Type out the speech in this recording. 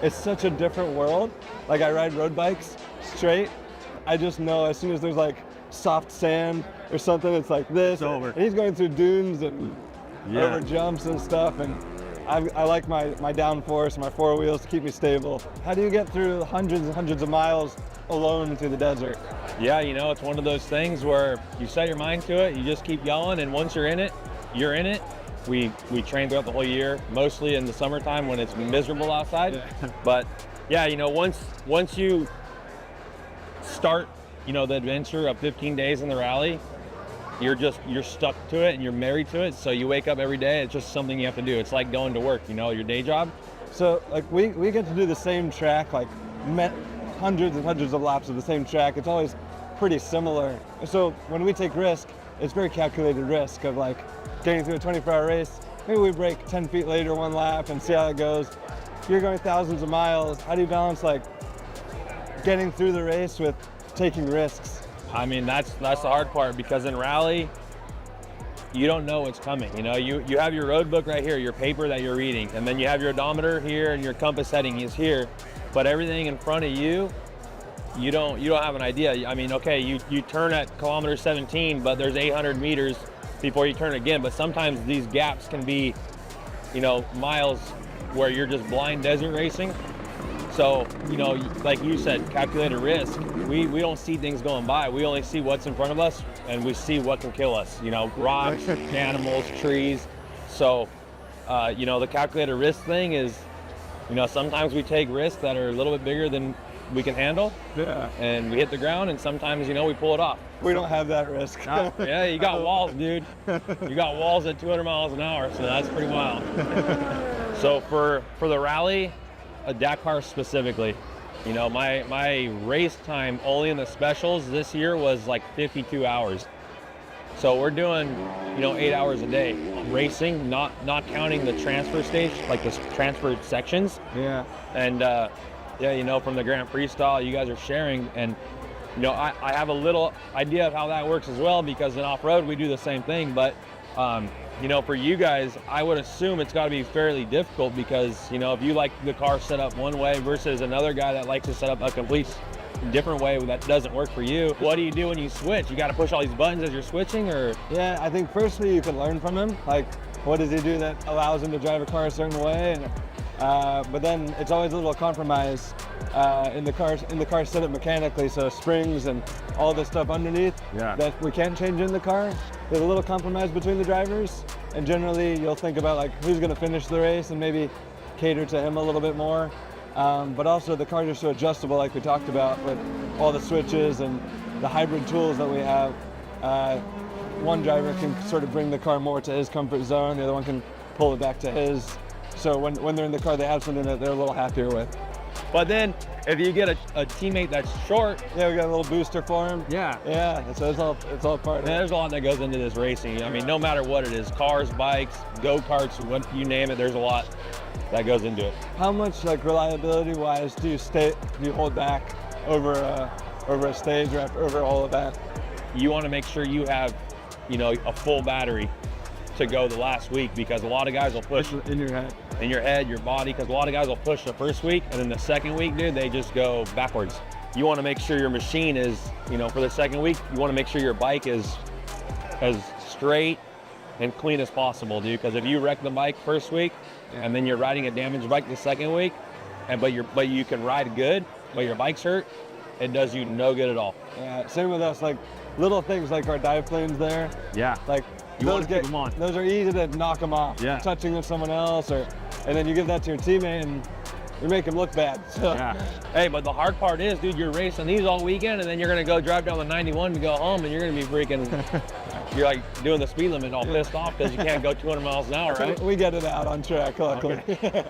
it's such a different world. Like I ride road bikes straight. I just know as soon as there's like soft sand or something, it's like this. It's over. And he's going through dunes and over jumps and stuff. And I like my downforce, my four wheels to keep me stable. How do you get through hundreds and hundreds of miles alone through the desert? Yeah, you know, it's one of those things where you set your mind to it, you just keep going, and once you're in it, you're in it. We train throughout the whole year, mostly in the summertime when it's miserable outside. Yeah. But yeah, you know, once you start, you know, the adventure of 15 days in the rally, you're stuck to it and you're married to it. So you wake up every day, it's just something you have to do. It's like going to work, you know, your day job. So like we get to do the same track, like hundreds and hundreds of laps of the same track. It's always pretty similar. So when we take risk, it's very calculated risk of like getting through a 24-hour race. Maybe we break 10 feet later one lap and see how it goes. You're going thousands of miles. How do you balance like getting through the race with taking risks? I mean, that's the hard part, because in rally, you don't know what's coming. You know, you have your road book right here, your paper that you're reading, and then you have your odometer here and your compass heading is here. But everything in front of you, you don't have an idea. I mean, okay, you turn at kilometer 17, but there's 800 meters before you turn again. But sometimes these gaps can be, you know, miles where you're just blind desert racing. So, you know, like you said, calculated risk. We don't see things going by. We only see what's in front of us, and we see what can kill us. You know, rocks, animals, trees. So, you know, the calculated risk thing is, you know, sometimes we take risks that are a little bit bigger than we can handle. Yeah. And we hit the ground, and sometimes, you know, we pull it off. We don't have that risk. Yeah, you got walls, dude. You got walls at 200 miles an hour, so that's pretty wild. So for the rally, a Dakar specifically, you know, my race time only in the specials this year was like 52 hours. So we're doing, you know, 8 hours a day racing, not counting the transfer stage, like the transfer sections. Yeah. And yeah, you know, from the Grand Prix style, you guys are sharing, and you know, I have a little idea of how that works as well, because in off-road we do the same thing. But you know, for you guys, I would assume it's got to be fairly difficult, because, you know, if you like the car set up one way versus another guy that likes to set up a complete different way that doesn't work for you, what do you do when you switch? You got to push all these buttons as you're switching, or? Yeah, I think firstly you can learn from him. Like, what does he do that allows him to drive a car a certain way? And, but then it's always a little compromise in the car set up mechanically, so springs and all this stuff underneath that we can't change in the car. There's a little compromise between the drivers, and generally you'll think about like who's going to finish the race and maybe cater to him a little bit more. But also the cars are so adjustable, like we talked about, with all the switches and the hybrid tools that we have. One driver can sort of bring the car more to his comfort zone, the other one can pull it back to his. So when they're in the car, they have something that they're a little happier with. But then if you get a teammate that's short, yeah, we got a little booster for him. Yeah. So it's all part of it. There's a lot that goes into this racing. I mean, no matter what it is, cars, bikes, go-karts, what you name it, there's a lot that goes into it. How much like reliability-wise do you hold back over a stage or over all of that? You want to make sure you have, you know, a full battery to go the last week, because a lot of guys will push in your head, your body, because a lot of guys will push the first week, and then the second week, dude, they just go backwards. You want to make sure your machine is, you know, for the second week, you want to make sure your bike is as straight and clean as possible, dude, because if you wreck the bike first week and then you're riding a damaged bike the second week, but you can ride good, but your bike's hurt, it does you no good at all. Yeah, same with us, like little things like our dive planes there. Yeah. Like those are easy to knock them off. Yeah. Touching with someone else, and then you give that to your teammate and you make them look bad. So. Yeah. Hey, but the hard part is, dude, you're racing these all weekend, and then you're gonna go drive down the 91 to go home, and you're gonna be freaking, you're like doing the speed limit all pissed off because you can't go 200 miles an hour, right? We get it out on track, luckily. Okay.